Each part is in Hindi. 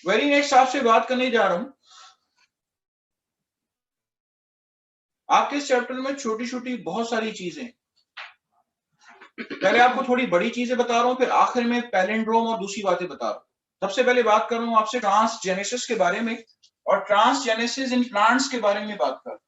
वेरी नेक्स्ट आपसे बात करने जा रहा हूं, आपके इस चैप्टर में छोटी छोटी बहुत सारी चीजें, पहले आपको थोड़ी बड़ी चीजें बता रहा हूं, फिर आखिर में पैलिंड्रोम और दूसरी बातें बता रहा हूं। सबसे पहले बात कर रहा हूं आपसे ट्रांसजेनेसिस के बारे में, और ट्रांसजेनेसिस इन प्लांट्स के बारे में बात कर।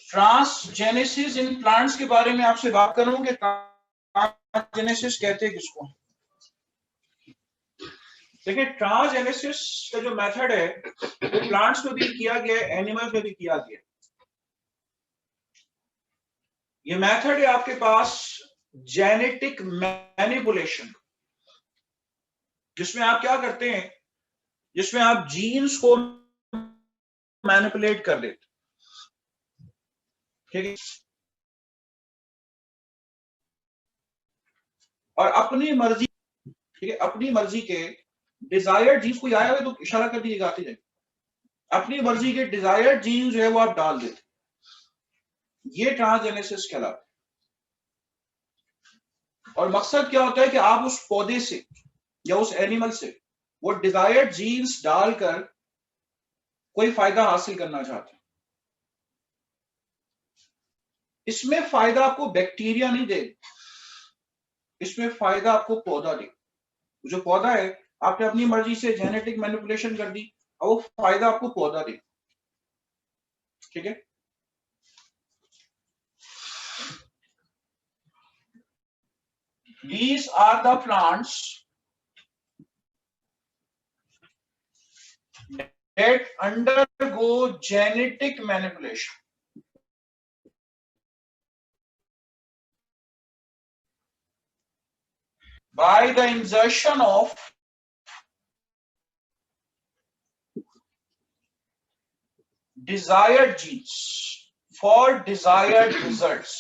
ट्रांसजेनेसिस इन प्लांट्स के बारे में आपसे बात कर रहा हूं कि ट्रांसजेनेसिस कहते हैं किसको। देखिए, ट्रांसजेनेसिस का जो मेथड है वो प्लांट्स में भी किया गया है, एनिमल्स में भी किया गया है। ये मेथड है आपके पास जेनेटिक मैनिपुलेशन, जिसमें आप क्या करते हैं, जिसमें आप जीन्स को मैनिपुलेट कर लेते, ठीक है, और अपनी मर्जी, ठीक है, अपनी मर्जी के डिजायर्ड जीन्स को आया हुआ तो इशारा कर दिए गाते जाए, अपनी मर्जी के डिजायर्ड जीन्स जो है वो आप डाल देते, ये ट्रांसजेनेसिस कहलाता है। और मकसद क्या होता है कि आप उस पौधे से या उस एनिमल से वो डिजायर्ड जीन्स डालकर कोई फायदा हासिल करना चाहते हैं। इसमें फायदा आपको बैक्टीरिया नहीं दे, इसमें फायदा आपको पौधा दे। जो पौधा है आपने अपनी मर्जी से जेनेटिक मैनिपुलेशन कर दी और वो फायदा आपको पौधा दे, ठीक है। These are the plants that undergo genetic manipulation. By the insertion of desired genes for desired results.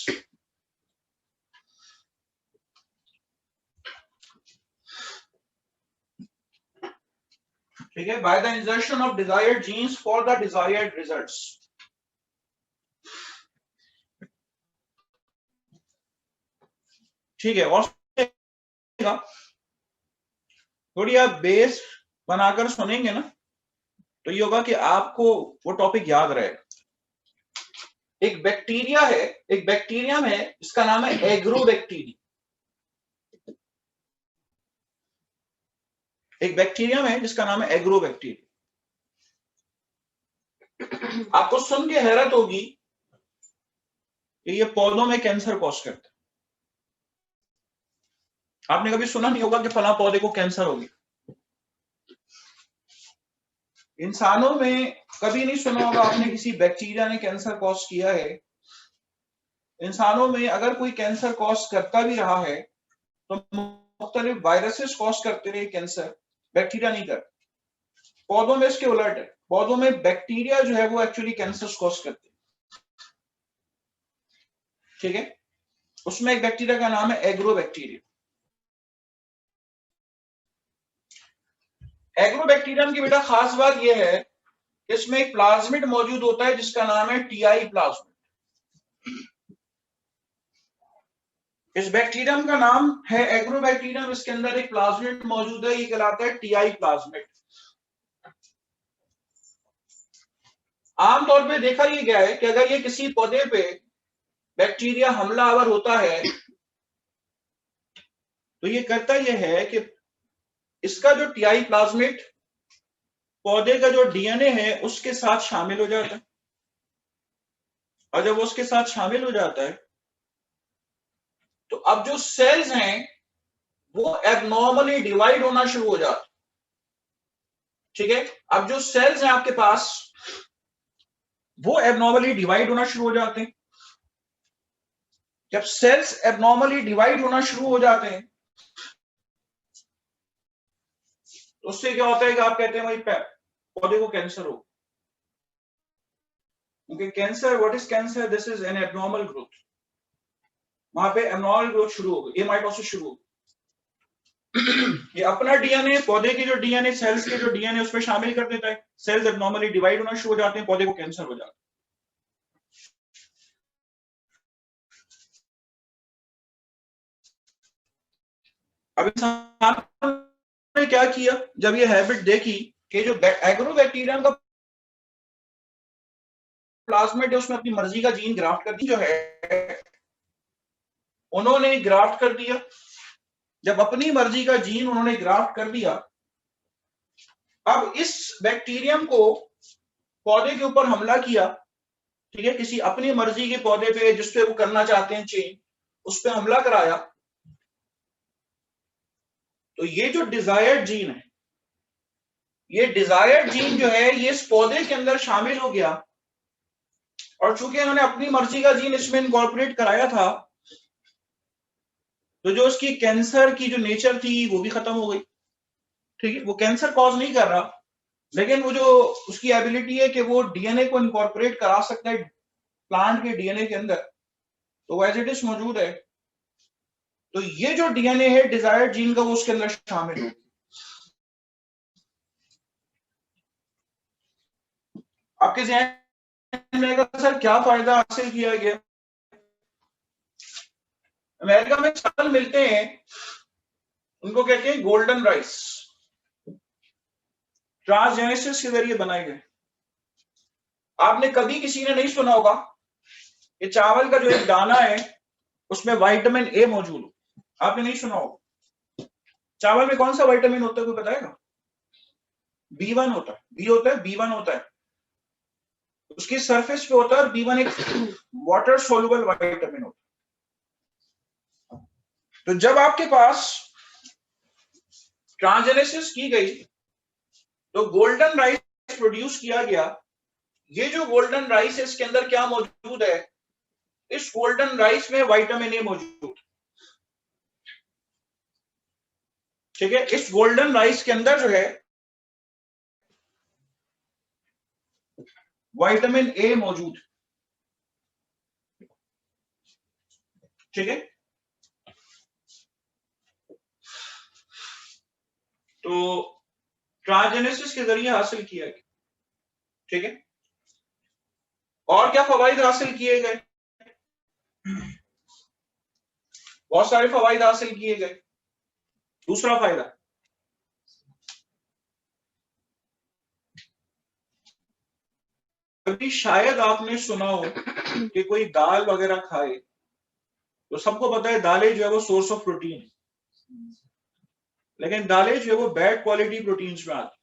ठीक है, by the insertion of desired genes for the desired results. ठीक है, और थोड़ी आप बेस बनाकर सुनेंगे ना तो ये होगा कि आपको वो टॉपिक याद रहेगा। एक बैक्टीरिया है, एक बैक्टीरियम है, इसका नाम है एग्रोबैक्टीरियम। एक बैक्टीरियम है जिसका नाम है एग्रोबैक्टीरियम। आपको सुन के हैरत होगी कि ये पौधों में कैंसर कॉज करता है। आपने कभी सुना नहीं होगा कि फला पौधे को कैंसर हो गया। इंसानों में कभी नहीं सुना होगा आपने किसी बैक्टीरिया ने कैंसर कॉज किया है। इंसानों में अगर कोई कैंसर कॉज करता भी रहा है तो मुख्तलिफ वायरसेस कॉज करते रहे कैंसर, बैक्टीरिया नहीं करते। पौधों में इसके उलट है, पौधों में बैक्टीरिया जो है वो एक्चुअली कैंसर कॉज करते हैं, ठीक है। उसमें एक बैक्टीरिया का नाम है एग्रोबैक्टीरियम। एग्रोबैक्टीरियम की बेटा खास बात यह है, इसमें एक प्लाज्मिड मौजूद होता है जिसका नाम है टीआई प्लाज्मिड। इस बैक्टीरियम का नाम है एग्रोबैक्टीरियम, इसके अंदर एक प्लाज्मिड मौजूद है, ये कहलाता है टीआई प्लाज्मिड। आमतौर पे देखा ये गया है कि अगर ये किसी पौधे पे बैक्टीरिया हमलावर होता है तो ये करता यह है कि इसका जो टीआई प्लाज्मिड पौधे का जो डीएनए है उसके साथ शामिल हो जाता है, और जब वो उसके साथ शामिल हो जाता है तो अब जो सेल्स हैं वो एबनॉर्मली डिवाइड होना शुरू हो जाते, ठीक है। अब जो सेल्स हैं आपके पास वो एबनॉर्मली डिवाइड होना शुरू हो जाते हैं। जब सेल्स एबनॉर्मली डिवाइड होना शुरू हो जाते हैं तो उससे क्या होता है कि आप कहते हैं भाई पौधे को कैंसर हो, क्योंकि cancer, what is cancer, this is an abnormal growth. वहां पे एबनॉर्मल ग्रोथ शुरू हो गई, ये माइटोसिस शुरू हो गई। ये अपना डीएनए, पौधे के जो डीएनए, सेल्स के जो डीएनए उसमें शामिल कर देता है, सेल्स एबनॉर्मली डिवाइड होना शुरू हो जाते हैं, पौधे को कैंसर हो जाता है। अब इंसान ने क्या किया, जब ये हैबिट देखी कि जो एग्रोबैक्टीरियम का प्लाज्मिड है उसमें अपनी मर्जी का जीन ग्राफ्ट कर दी जो है, उन्होंने ग्राफ्ट कर दिया। जब अपनी मर्जी का जीन उन्होंने ग्राफ्ट कर दिया, अब इस बैक्टीरियम को पौधे के ऊपर हमला किया, ठीक है, किसी अपनी मर्जी के पौधे पे जिसपे वो करना चाहते हैं चेंज, उस पे हमला कराया, तो ये जो डिजायर्ड जीन है, ये डिजायर्ड जीन जो है ये इस पौधे के अंदर शामिल हो गया, और चूंकि उन्होंने अपनी मर्जी का जीन इसमें इनकॉर्पोरेट कराया था, तो जो उसकी कैंसर की जो नेचर थी वो भी खत्म हो गई। ठीक है, वो कैंसर कॉज नहीं कर रहा, लेकिन वो जो उसकी एबिलिटी है कि वो डीएनए को इनकॉर्पोरेट करा सकता है प्लांट के डीएनए के अंदर, तो वो एज इट इज मौजूद है। तो ये जो डीएनए है डिजायर्ड जीन का वो उसके अंदर शामिल हो। आपके ज़हन में आएगा सर क्या फायदा हासिल किया गया। अमेरिका में चावल मिलते हैं, उनको कहते हैं गोल्डन राइस, ट्रांसजेनेसिस के जरिए बनाए गए। आपने कभी किसी ने नहीं सुना होगा कि चावल का जो एक दाना है उसमें विटामिन ए मौजूद हो, आपने नहीं सुना होगा। चावल में कौन सा विटामिन होता है कोई बताएगा? B1 होता है, बी होता है, B1 होता है, उसकी सरफेस पे होता है, और B1 एक वाटर सोलुबल विटामिन होता है। तो जब आपके पास ट्रांसजेनेसिस की गई तो गोल्डन राइस प्रोड्यूस किया गया। ये जो गोल्डन राइस है इसके अंदर क्या मौजूद है, इस गोल्डन राइस में विटामिन ए मौजूद, ठीक है, इस गोल्डन राइस के अंदर जो है विटामिन ए मौजूद, ठीक है। तो ट्रांसजेनेसिस के जरिए हासिल किया गया, ठीक है। और क्या फवाइद हासिल किए गए? बहुत सारे फवाइद हासिल किए गए। दूसरा फायदा, कभी शायद आपने सुना हो कि कोई दाल वगैरह खाए, तो सबको पता है दालें जो है वो सोर्स ऑफ प्रोटीन है, लेकिन दालें जो है वो बैड क्वालिटी प्रोटीन्स में आती,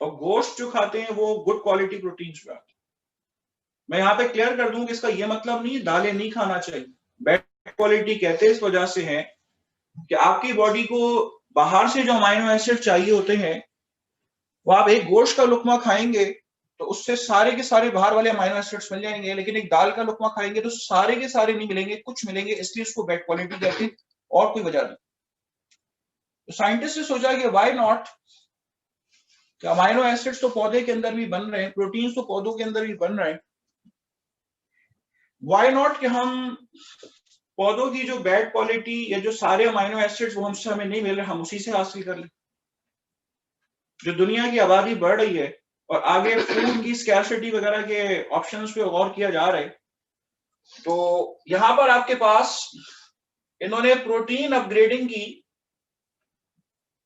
और गोश्त जो खाते हैं वो गुड क्वालिटी प्रोटीन्स में आती। मैं यहाँ पे क्लियर कर दूं कि इसका ये मतलब नहीं दालें नहीं खाना चाहिए, बैड क्वालिटी कहते हैं इस वजह से है कि आपकी बॉडी को बाहर से जो अमाइनो एसिड चाहिए होते हैं वो आप एक गोश्त का लुकमा खाएंगे तो उससे सारे के सारे बाहर वाले अमाइनो एसिड्स मिल जाएंगे, लेकिन एक दाल का लुकमा खाएंगे तो सारे के सारे नहीं मिलेंगे, कुछ मिलेंगे, इसलिए उसको बैड क्वालिटी कहते हैं, और कोई वजह नहीं। तो साइंटिस्ट ने सोचा कि व्हाई नॉट, कि अमाइनो एसिड्स तो पौधे के अंदर भी बन रहे हैं, प्रोटीन्स तो पौधों के अंदर भी बन रहे हैं, व्हाई नॉट कि हम पौधों की जो बैड क्वालिटी या जो सारे अमाइनो एसिड्स वो हमसे हमें नहीं मिल रहे, हम उसी से हासिल कर लें। जो दुनिया की आबादी बढ़ रही है और आगे फूड की स्कैर्सिटी वगैरह के ऑप्शंस पे गौर किया जा रहा है, तो यहां पर आपके पास इन्होंने प्रोटीन अपग्रेडिंग की,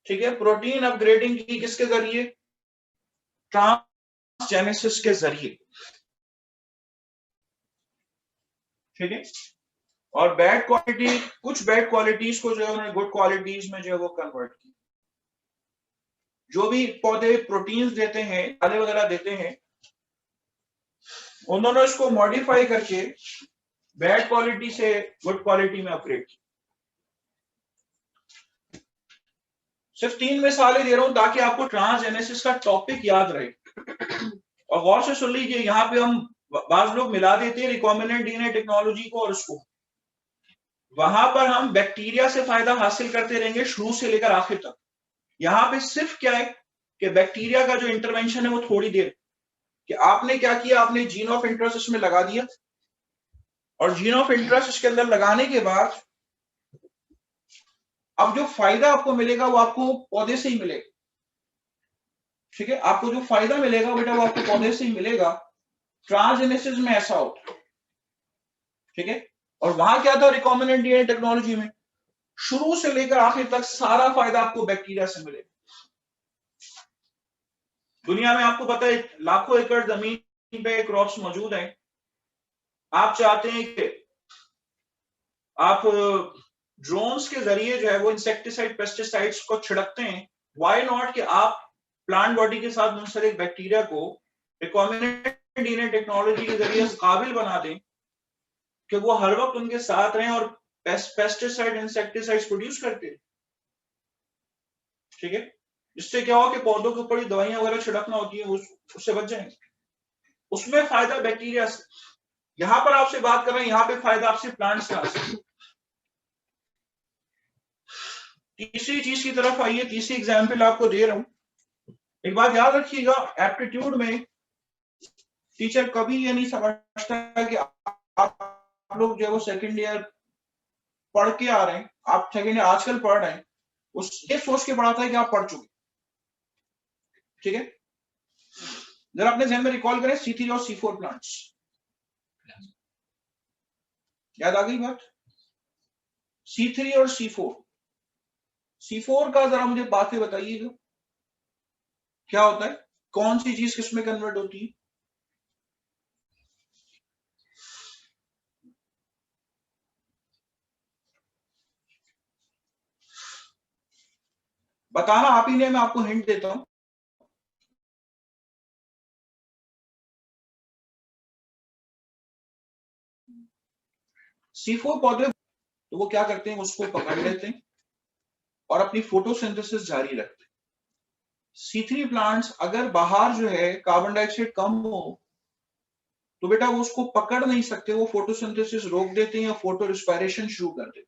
ठीक है, प्रोटीन अपग्रेडिंग की किसके जरिए? ट्रांसजेनेसिस के जरिए, ठीक है। और बैड क्वालिटी, कुछ बैड क्वालिटीज को जो है उन्होंने गुड क्वालिटीज में जो है वो कन्वर्ट की। जो भी पौधे प्रोटीन्स देते हैं, दालें वगैरह देते हैं, उन्होंने इसको मॉडिफाई करके बैड क्वालिटी से गुड क्वालिटी में अपग्रेड की। सिर्फ 3 मिसालें दे रहा हूं ताकि आपको ट्रांसजेनेसिस का टॉपिक याद रहे, और गौर से सुन लीजिए। यहाँ पे हम बाज लोग मिला देते हैं रिकॉम्बिनेंट डीएनए टेक्नोलॉजी को और उसको, वहां पर हम बैक्टीरिया से फायदा हासिल करते रहेंगे शुरू से लेकर आखिर तक। यहाँ पे सिर्फ क्या है कि बैक्टीरिया का जो इंटरवेंशन है वो थोड़ी देर, कि आपने क्या किया, आपने जीन ऑफ इंटरेस्ट इसमें लगा दिया, और जीन ऑफ इंटरेस्ट इसके अंदर लगाने के बाद अब जो फायदा आपको मिलेगा वो आपको पौधे से ही मिलेगा, ठीक है। आपको जो फायदा मिलेगा बेटा वो आपको पौधे से ही मिलेगा। ट्रांसजेनेसिस में ऐसा होता है, ठीक है। और वहां क्या था रिकॉम्बिनेंट डीएनए टेक्नोलॉजी में, शुरू से लेकर आखिर तक सारा फायदा आपको बैक्टीरिया से मिलेगा। दुनिया में आपको पता है लाखों एकड़ जमीन पे क्रॉप्स मौजूद हैं। आप चाहते हैं कि आप ड्रोन्स के जरिए जो है वो इंसेक्टिसाइड पेस्टिसाइड्स को छिड़कते हैं, व्हाई नॉट कि आप प्लांट बॉडी के साथ मुंसलिक बैक्टीरिया को रिकॉम्बिनेंट डीएनए टेक्नोलॉजी के जरिए काबिल बना दें कि वो हर वक्त उनके साथ रहें और पेस्टिसाइड इंसेक्टिसाइड्स प्रोड्यूस करते हैं। ठीक है, इससे क्या हो कि पौधों के ऊपर दवाइयां वगैरह छिड़कना होती है उससे बच जाएंगे। उसमें फायदा बैक्टीरिया से। यहां पर आपसे बात कर रहे हैं, यहां पे फायदा आपसे प्लांट से आ सकता है। तीसरी चीज की तरफ आइए, तीसरी एग्जाम्पल आपको दे रहा हूं। एक बात याद रखिएगा, एप्टीट्यूड में टीचर कभी ये नहीं समझता कि आप लोग जो है वो सेकेंड ईयर पढ़ के आ रहे हैं, आप सेकेंड ईयर आजकल पढ़ रहे हैं, ये सोच के पढ़ाता है कि आप पढ़ चुके। ठीक है, जरा अपने जहन में रिकॉल करें C3 और C4 प्लांट्स। याद आ गई बात? C3 और C4। C4 का जरा मुझे बातें बताइएगा, क्या होता है, कौन सी चीज किसमें कन्वर्ट होती है? बताना आप ही ने, मैं आपको हिंट देता हूं। C4 पौधे तो वो क्या करते हैं, उसको पकड़ लेते हैं और अपनी फोटोसिंथेसिस जारी रखते हैं। C3 प्लांट्स अगर बाहर जो है कार्बन डाइऑक्साइड कम हो तो बेटा वो उसको पकड़ नहीं सकते, वो फोटोसिंथेसिस रोक देते हैं या फोटो रिस्पायरेशन शुरू कर देते हैं।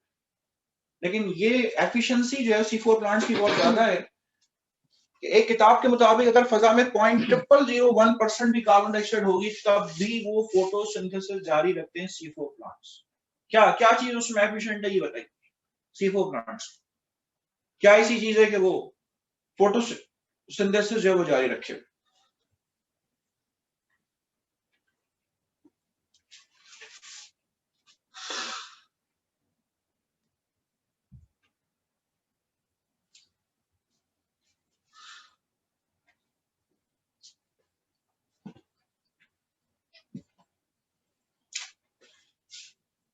लेकिन ये एफिशिएंसी जो है C4 प्लांट्स की बहुत ज्यादा है। एक किताब के मुताबिक अगर फजा में 0.0001% भी कार्बन डाइऑक्साइड होगी तब भी वो फोटोसिंथेसिस जारी रखते हैं C4 प्लांट्स। क्या क्या चीज उसमें एफिशिएंट है ये बताइए। C4 प्लांट्स क्या ऐसी चीज है कि वो फोटोसिंथेसिस जो है वो जारी रखे?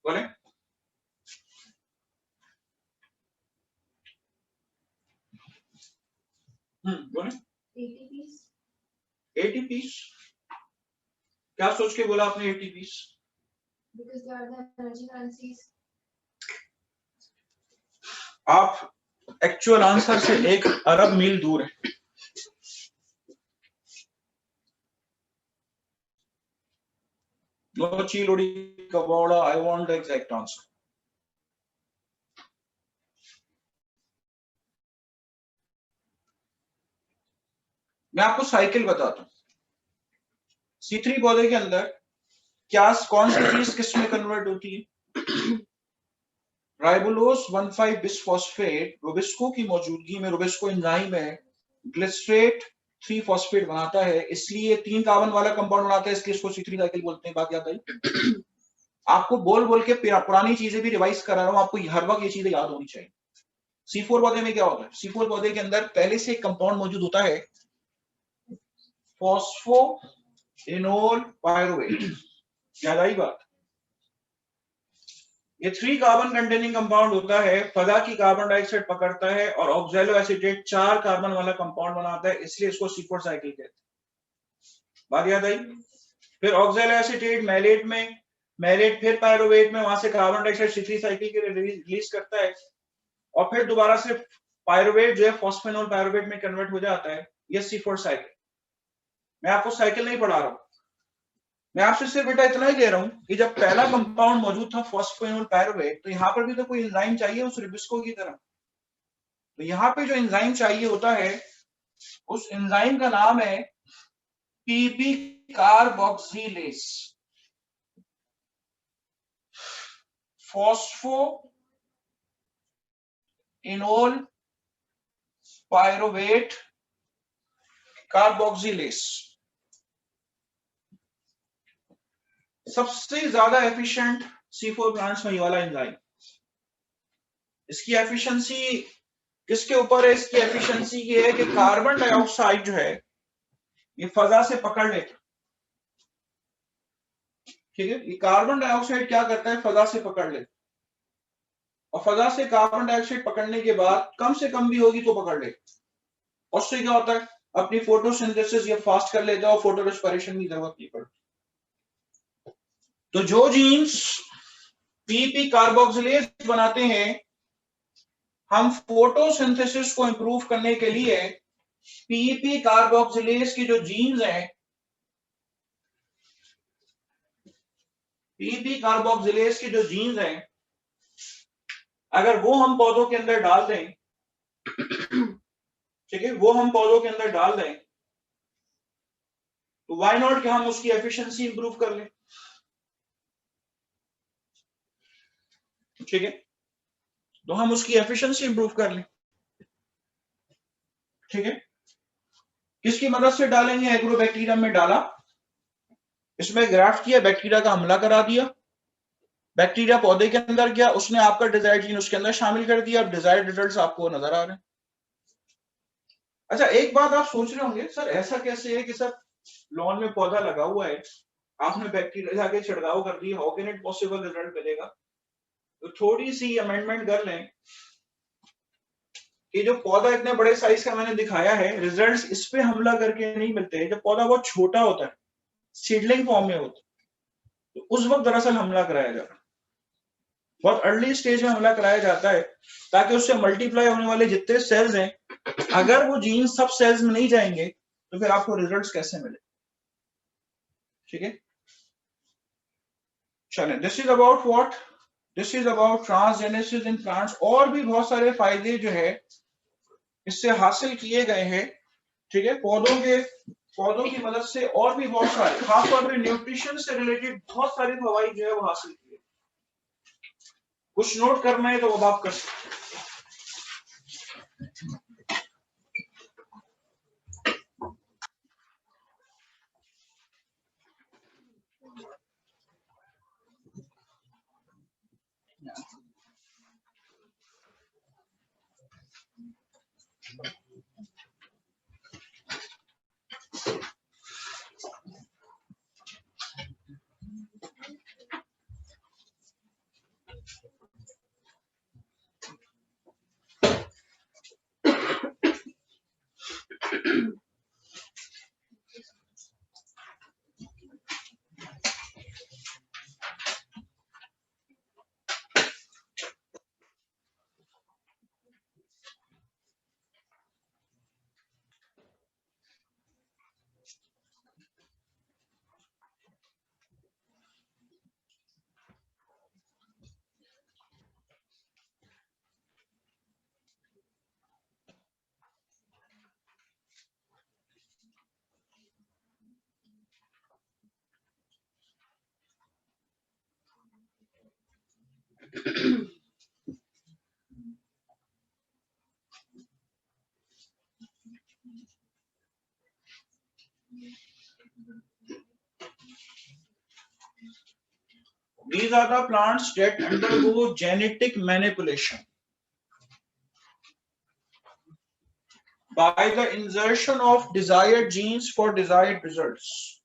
बोले बोले ATPs। क्या सोच के बोला आपने ATPs? Because they are the energy currencies. आप एक्चुअल आंसर से 1 अरब मील दूर है। No chilodi kawada, I want the exact answer. मैं आपको साइकिल बताता हूं। C3 पौधे के अंदर क्या कौन सी चीज किस में कन्वर्ट होती है? राइबोलोस 1,5 बिसफॉस्फेट रुबिस्को की मौजूदगी में, रुबिस्को एंजाइम है, ग्लिसरेट 3 फॉस्फेट बनाता है, इसलिए 3 कार्बन वाला कंपाउंड बनाता है, इसलिए इसको C3 साइकिल बोलते हैं। बात याद आई? आपको बोल बोल के पुरानी चीजें भी रिवाइज करा रहा हूं, आपको हर वक्त ये चीजें याद होनी चाहिए। C4 पौधे में क्या होता है? C4 पौधे के अंदर पहले से एक कंपाउंड मौजूद होता है, फॉस्फोइनोल पायरुवेट। याद आई बात? ये 3 कार्बन कंटेनिंग कंपाउंड होता है, फजा की कार्बन डाइऑक्साइड पकड़ता है और ऑक्सैलो एसीटेट 4 कार्बन वाला कंपाउंड बनाता है, इसलिए इसको C4 साइकिल कहते हैं। बात याद आई? फिर ऑक्सैलो एसीटेट मैलेट फिर पायरुवेट में, वहां से कार्बन डाइऑक्साइड C3 साइकिल के लिए रिलीज करता है और फिर दोबारा से पायरुवेट जो है फॉस्फेनोल पायरुवेट में कन्वर्ट हो जाता है, ये C4 साइकिल। मैं आपको साइकिल नहीं पढ़ा रहा हूं, मैं आपसे सिर्फ बेटा इतना ही कह रहा हूं कि जब पहला कंपाउंड मौजूद था फॉस्फेनोल पायरुवेट, तो यहां पर भी तो कोई एंजाइम चाहिए उस रुबिस्को की तरह। तो यहां पे जो एंजाइम चाहिए होता है, उस एंजाइम का नाम है PP carboxylase. Phosphoenol pyruvate carboxylase सबसे ज्यादा एफिशिएंट C4 प्लांट्स में ये वाला एंजाइम। इसकी एफिशिएंसी किसके ऊपर है? इसकी एफिशिएंसी ये है कि कार्बन डाइऑक्साइड जो है ये फजा से पकड़ लेता, ठीक है। ये कार्बन डाइऑक्साइड क्या करता है? फजा से पकड़ लेता, और फजा से कार्बन डाइऑक्साइड पकड़ने के बाद कम से कम भी होगी तो पकड़ लेता, और उससे क्या होता है? अपनी फोटोसिंथेसिस ये फास्ट कर लेता है और फोटो रेस्पिरेशन की जरूरत नहीं पड़ती। तो जो जीन्स पीपी कार्बोक्सिलेज बनाते हैं, हम फोटोसिंथेसिस को इंप्रूव करने के लिए पीपी कार्बोक्सिलेज की जो जीन्स हैं, पीपी कार्बोक्सिलेज की जो जीन्स हैं, अगर वो हम पौधों के अंदर डाल दें, ठीक है, वो हम पौधों के अंदर डाल दें, तो व्हाई नॉट कि हम उसकी एफिशिएंसी इंप्रूव कर लें, ठीक है। तो हम उसकी एफिशिएंसी इंप्रूव कर लें, ठीक है। किसकी मदद से डालेंगे? एग्रोबैक्टीरियम में डाला, इसमें ग्राफ्ट किया, बैक्टीरिया का हमला करा दिया, बैक्टीरिया पौधे के अंदर गया, उसने आपका डिजायर्ड जीन उसके अंदर शामिल कर दिया, अब डिजायर्ड रिजल्ट्स आपको नजर आ रहे हैं। अच्छा, एक बात आप सोच रहे होंगे, सर ऐसा कैसे है कि सर लॉन में पौधा लगा हुआ है, आपने बैक्टीरिया जाके छिड़काव कर दी, how can it possible result मिलेगा? तो थोड़ी सी अमेंडमेंट कर लें कि जो पौधा इतने बड़े साइज का मैंने दिखाया है, रिजल्ट्स इस पे हमला करके नहीं मिलते। जब पौधा बहुत छोटा होता है, सीडलिंग फॉर्म में होता है, तो उस वक्त दरअसल हमला कराया जाता है, बहुत अर्ली स्टेज में हमला कराया जाता है, ताकि उससे मल्टीप्लाई होने वाले जितने सेल्स हैं, अगर वो जीन सब सेल्स में नहीं जाएंगे तो फिर आपको रिजल्ट्स कैसे मिले, ठीक है। चलें, this is about what, this is about transgenesis in plants. और भी बहुत सारे फायदे जो है इससे हासिल किए गए हैं, ठीक है, पौधों की मदद से, और भी बहुत सारे, खासतौर पर न्यूट्रिशन से रिलेटेड बहुत सारे फवाइद जो है वो हासिल किए। कुछ नोट करना है तो अब आप कर सकते हैं। These are the plants that undergo genetic manipulation by the insertion of desired genes for desired results.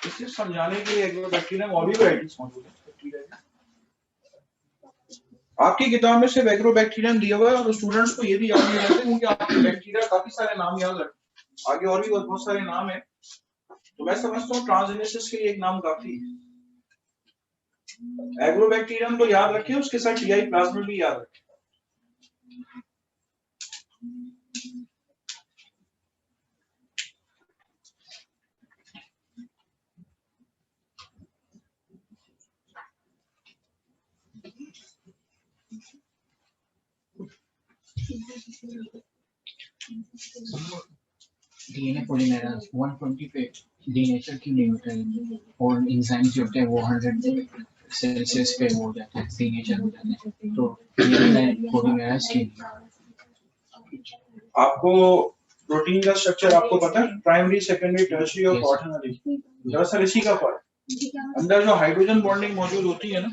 इसे समझाने के लिए एग्रोबैक्टीरियम और भी वैरायटीज मौजूद है। आपकी किताब में सिर्फ एग्रोबैक्टीरियम दिया हुआ है और स्टूडेंट्स को ये भी याद नहीं रहता क्योंकि आपके बैक्टीरिया काफी सारे नाम याद रखें, आगे और भी बहुत सारे नाम है, तो मैं समझता हूँ ट्रांसजेनेसिस के लिए एक नाम काफी है। एग्रोबैक्टीरियम तो याद रखें, उसके साथ टीआई प्लाज्मा भी याद रखें। डीएनए पॉलीमरेज 120 पे डीनेचर की नहीं होता है और एंजाइम जो होते हैं वो 100 सेल्सियस पे हो जाते हैं, डीनेचर हो जाते हैं। तो डीएनए पॉलीमरेज की आपको प्रोटीन का स्ट्रक्चर आपको पता है, प्राइमरी, सेकेंडरी, टर्शियरी और क्वाटरनरी। दरअसल इसी का फर्क, अंदर जो हाइड्रोजन बॉन्डिंग मौजूद होती है ना,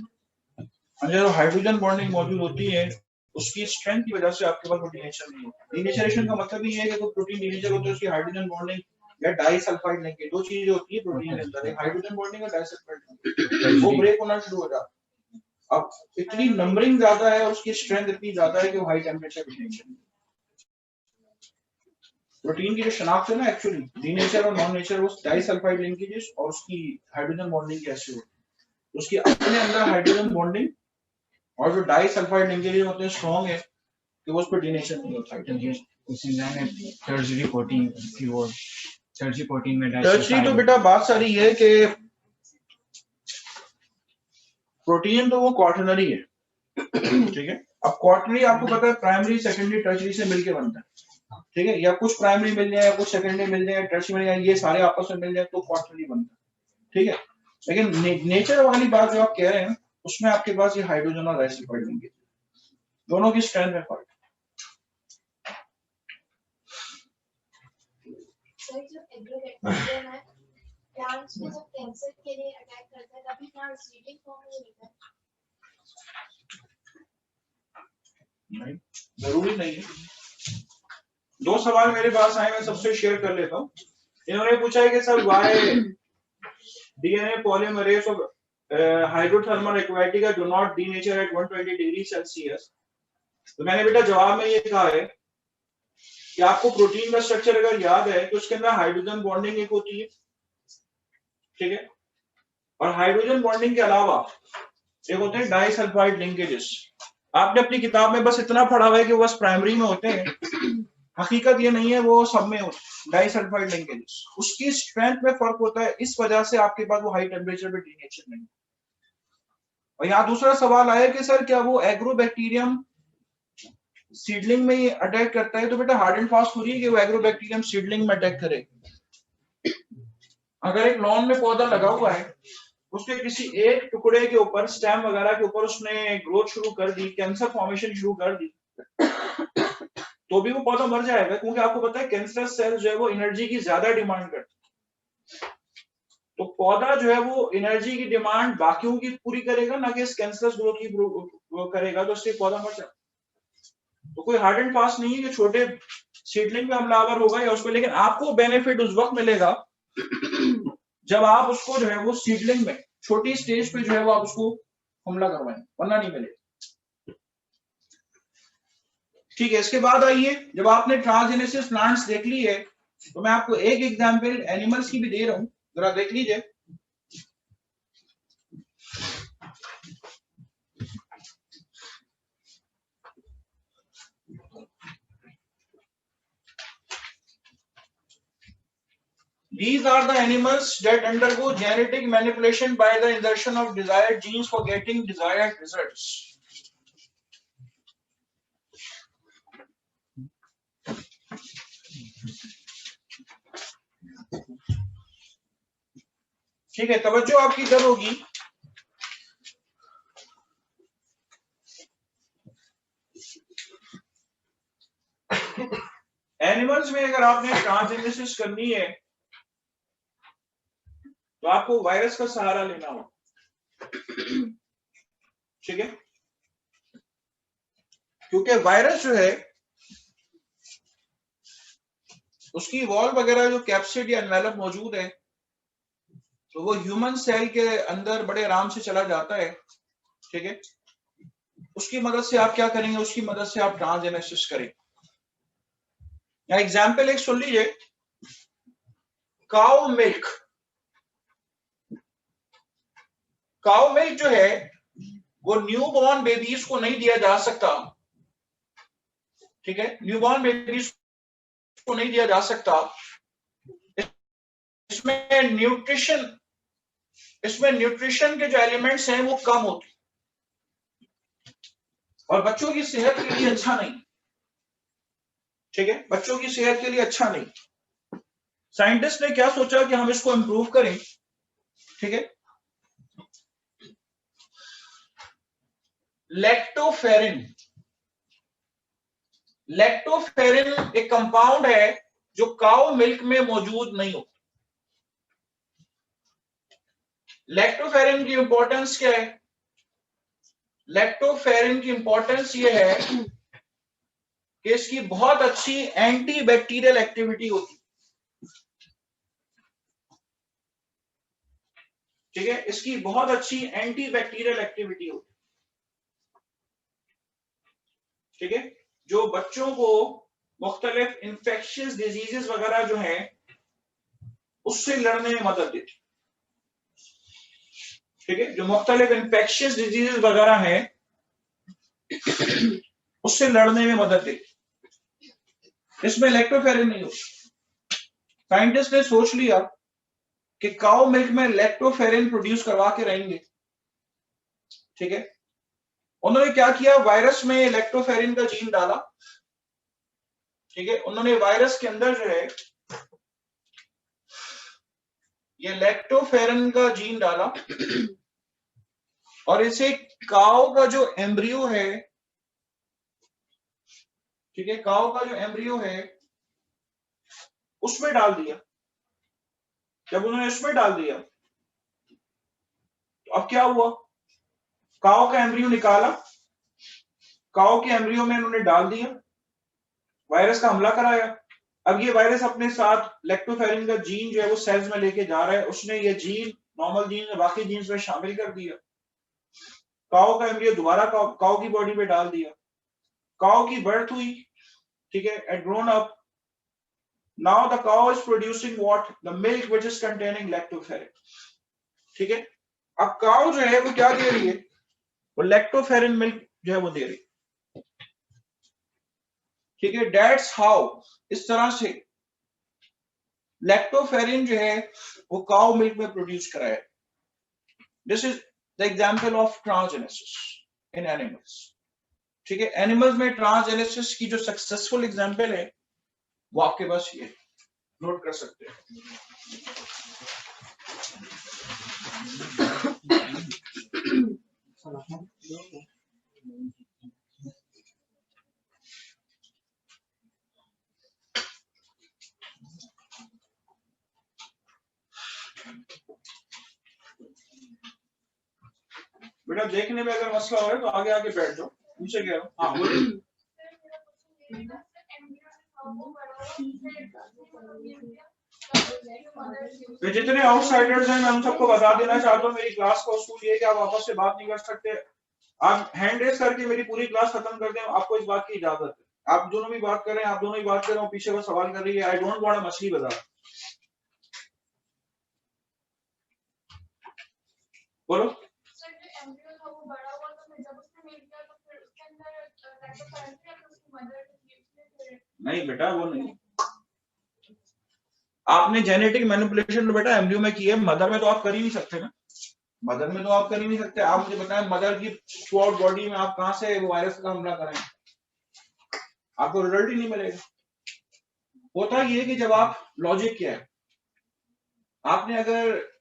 अंदर जो हाइड्रोजन बॉन्डिंग मौजूद होती है उसकी स्ट्रेंथ की वजह से आपके पास डीनेचर नहीं होता। डीनेचरेशन का मतलब ही है कि कोई प्रोटीन डीनेचर होता है उसकी हाइड्रोजन बॉन्डिंग या डाइसल्फाइड लिंकेज, दो चीजें होती है प्रोटीन के अंदर, एक हाइड्रोजन बॉन्डिंग और डाइसल्फाइड लिंकेज, वो ब्रेक होना शुरू हो जाता है। अब इतनी नंबरिंग ज्यादा है, उसकी स्ट्रेंथ इतनी ज्यादा है कि वो हाई टेम्परेचर डीनेचर। प्रोटीन की जो शनाख्त है ना, एक्चुअली डीनेचर और नॉन नेचर, वो डाइसल्फाइड लिंकेजेस और उसकी हाइड्रोजन बॉन्डिंग कैसे होती है, उसके अपने अंदर हाइड्रोजन बॉन्डिंग और जो डाइसल्फाइड लिंकेजेस होते हैं स्ट्रॉन्ग है कि वो उस पर डीनेचर नहीं होता है। उस एंजाइम में टर्शियरी प्रोटीन की वो टर्शियरी प्रोटीन में टर्शियरी तो बेटा बात सारी है कि प्रोटीन तो वो क्वाटरनरी है, ठीक है। अब क्वाटरनरी आपको पता है प्राइमरी, सेकेंडरी, टर्शियरी से मिलके बनता है, ठीक है। या कुछ प्राइमरी मिल जाए, कुछ सेकेंडरी मिल जाए, टर्शियरी मिल जाए, ये सारे आपस में मिल जाए तो क्वाटरनरी बनता है, ठीक है। लेकिन नेचर वाली बात जो आप कह रहे हैं उसमें आपके पास ये हाइड्रोजन और डाइसल्फाइड लिंकेज, दोनों की स्ट्रेंथ है फर्क। प्लांट्स में जब कैंसर के लिए अटैक करता है तभी प्लांट सीडिंग फॉर्म में होता है। नहीं, जरूरी नहीं है। दो सवाल मेरे पास आए, मैं सबसे शेयर कर लेता हूँ। इन्होंने पूछा है कि sir why DNA polymerase of hydrothermal aquatica do not denature at 120 degree Celsius. तो मैंने बेटा जवाब में ये कहा है कि आपको प्रोटीन का स्ट्रक्चर अगर याद है तो उसके अंदर हाइड्रोजन बॉन्डिंग एक होती है, ठीक है, और हाइड्रोजन बॉन्डिंग के अलावा एक होते हैं डाइसल्फाइड लिंकेजेस। आपने अपनी किताब में बस इतना पढ़ा हुआ है कि वो बस प्राइमरी में होते हैं, हकीकत ये नहीं है, वो सब में होते हैं डाइसल्फाइड लिंकेजेस। उसकी स्ट्रेंथ में फर्क होता है, इस वजह से आपके पास वो हाई टेम्परेचर पे डीनेचर नहीं। और यहाँ दूसरा सवाल आया कि सर क्या वो एग्रोबैक्टीरियम सीडलिंग में ही अटैक करता है? तो बेटा हार्ड एंड फास्ट हो रही है कि वो एग्रोबैक्टीरियम सीडलिंग में अटैक करे। अगर एक लॉन में पौधा लगा हुआ है, उसके किसी एक टुकड़े के ऊपर, स्टेम वगैरह के ऊपर उसने ग्रोथ शुरू कर दी, कैंसर फॉर्मेशन शुरू कर दी, तो भी वो पौधा मर जाएगा, क्योंकि आपको पता है कैंसरस सेल जो है वो एनर्जी की ज्यादा डिमांड करते हैं। तो पौधा जो है वो एनर्जी की डिमांड बाकियों की पूरी करेगा, ना कि इस कैंसरस ग्रोथ की करेगा, तो इससे पौधा मर जाएगा। तो कोई हार्ड एंड फास्ट नहीं है कि छोटे सीडलिंग में हमलावर होगा या उसको, लेकिन आपको बेनिफिट उस वक्त मिलेगा जब आप उसको जो है वो सीडलिंग में छोटी स्टेज पे जो है वो आप उसको हमला करवाएं, वरना नहीं मिलेगा। ठीक है, इसके बाद आइए, जब आपने ट्रांसजेनेसिस प्लांट्स देख ली है तो मैं आपको एक एग्जांपल एनिमल्स की भी दे रहा हूं, जरा देख लीजिए। These are the animals that undergo genetic manipulation by the insertion of desired genes for getting desired results. ठीक है, तवज्जो आपकी इधर होगी। एनिमल्स में अगर आपने ट्रांसजेनेसिस करनी है तो आपको वायरस का सहारा लेना होगा, ठीक है, क्योंकि वायरस जो है उसकी वॉल वगैरह जो कैप्सिड या एनवेलप मौजूद है, तो वो ह्यूमन सेल के अंदर बड़े आराम से चला जाता है। ठीक है, उसकी मदद से आप क्या करेंगे, उसकी मदद से आप ट्रांसजेनेसिस करेंगे। या एग्जाम्पल एक सुन लीजिए, काउ मिल्क। काउ मिल्क जो है वो न्यूबॉर्न बेबीज को नहीं दिया जा सकता। ठीक है, न्यूबॉर्न बेबीज को नहीं दिया जा सकता। इसमें न्यूट्रिशन के जो एलिमेंट्स हैं वो कम होते और बच्चों की सेहत के लिए अच्छा नहीं। ठीक है, बच्चों की सेहत के लिए अच्छा नहीं। साइंटिस्ट ने क्या सोचा कि हम इसको इंप्रूव करें। ठीक है, लैक्टोफेरिन एक कंपाउंड है जो काउ मिल्क में मौजूद नहीं होता। लैक्टोफेरिन की इंपॉर्टेंस क्या है? लैक्टोफेरिन की इंपॉर्टेंस ये है कि इसकी बहुत अच्छी एंटी बैक्टीरियल एक्टिविटी होती है। ठीक है, इसकी बहुत अच्छी एंटी बैक्टीरियल एक्टिविटी होती है। ठीक है, जो बच्चों को मुख्तलिफ इंफेक्शियस डिजीजेस वगैरह जो है उससे लड़ने में मदद देती है। ठीक है, जो मुख्तलिफ इंफेक्शियस डिजीजेस वगैरह है उससे लड़ने में मदद देती। इसमें लैक्टोफेरिन नहीं होती। साइंटिस्ट ने सोच लिया कि काउ मिल्क में लैक्टोफेरिन प्रोड्यूस करवा के रहेंगे। ठीक है, उन्होंने क्या किया, वायरस में लैक्टोफेरिन का जीन डाला। ठीक है, उन्होंने वायरस के अंदर जो है ये लैक्टोफेरिन का जीन डाला और इसे काऊ का जो एम्ब्रियो है, ठीक है, काऊ का जो एम्ब्रियो है उसमें डाल दिया। जब उन्होंने इसमें डाल दिया तो अब क्या हुआ, काऊ का एम्ब्रियो निकाला, काऊ के एम्ब्रियो में उन्होंने डाल दिया, वायरस का हमला कराया। अब ये वायरस अपने साथ लैक्टोफेरिन का जीन जो है वो सेल्स में लेके जा रहा है। उसने ये जीन नॉर्मल जीन बाकी जीन्स में शामिल कर दिया। काऊ का एम्ब्रियो दोबारा काऊ की बॉडी में डाल दिया। काऊ की बर्थ हुई। ठीक है, at grown up, now the cow is producing what, the milk which is containing lactoferrin. ठीक है, अब काऊ जो है वो क्या दे रही है, वो लैक्टोफेरिन मिल्क जो है वो दे रही है। ठीक है, दैट्स हाउ, इस तरह से लैक्टोफेरिन जो है वो काऊ मिल्क में प्रोड्यूस कराया। This is the example of transgenesis in animals. ठीक है, एनिमल्स में ट्रांसजेनेसिस की जो सक्सेसफुल एग्जांपल है वो आपके पास ये नोट कर सकते हैं। बेटा देखने में अगर मसला हो तो आगे आके बैठ जाओ, नीचे कह रहा हूँ। हाँ बोलिए। तो जितने आउटसाइडर्स हैं मैं उन सबको बता देना चाहता हूँ, मेरी क्लास का उसूल ये है कि आप आपस से बात नहीं कर सकते। आप हैंड रेस करके मेरी पूरी क्लास खत्म कर दें, आपको इस बात की इजाजत है। आप दोनों भी बात कर रहे हैं, आप दोनों भी बात कर रहे हो, पीछे का सवाल कर रही है। आई डोंट वांट मछली बाजार। बोलो। नहीं बेटा वो नहीं, आपने जेनेटिक मैनिपुलेशन तो बेटा एम्ब्रियो में की है, मदर में तो आप कर ही नहीं सकते ना। मदर में तो आप कर ही नहीं सकते। आप मुझे बताएं मदर की थ्रू आउट बॉडी में आप कहां से वो वायरस का हमला करें, आपको रिजल्ट ही नहीं मिलेगा। होता ये कि जब आप, लॉजिक क्या है, आपने अगर